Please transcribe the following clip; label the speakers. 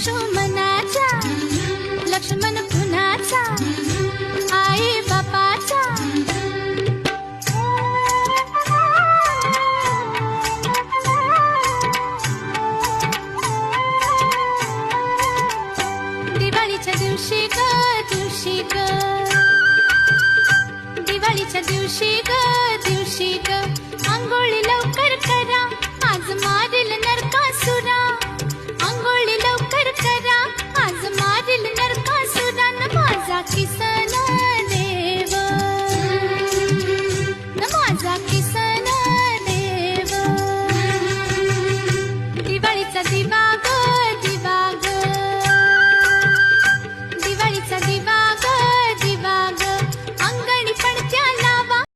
Speaker 1: येशू मनाचा, लक्ष्मण पुन्हाचा, आई बापाचा. दिवाळीच्या दिवशी ग, दिवाळीच्या दिवशी ग,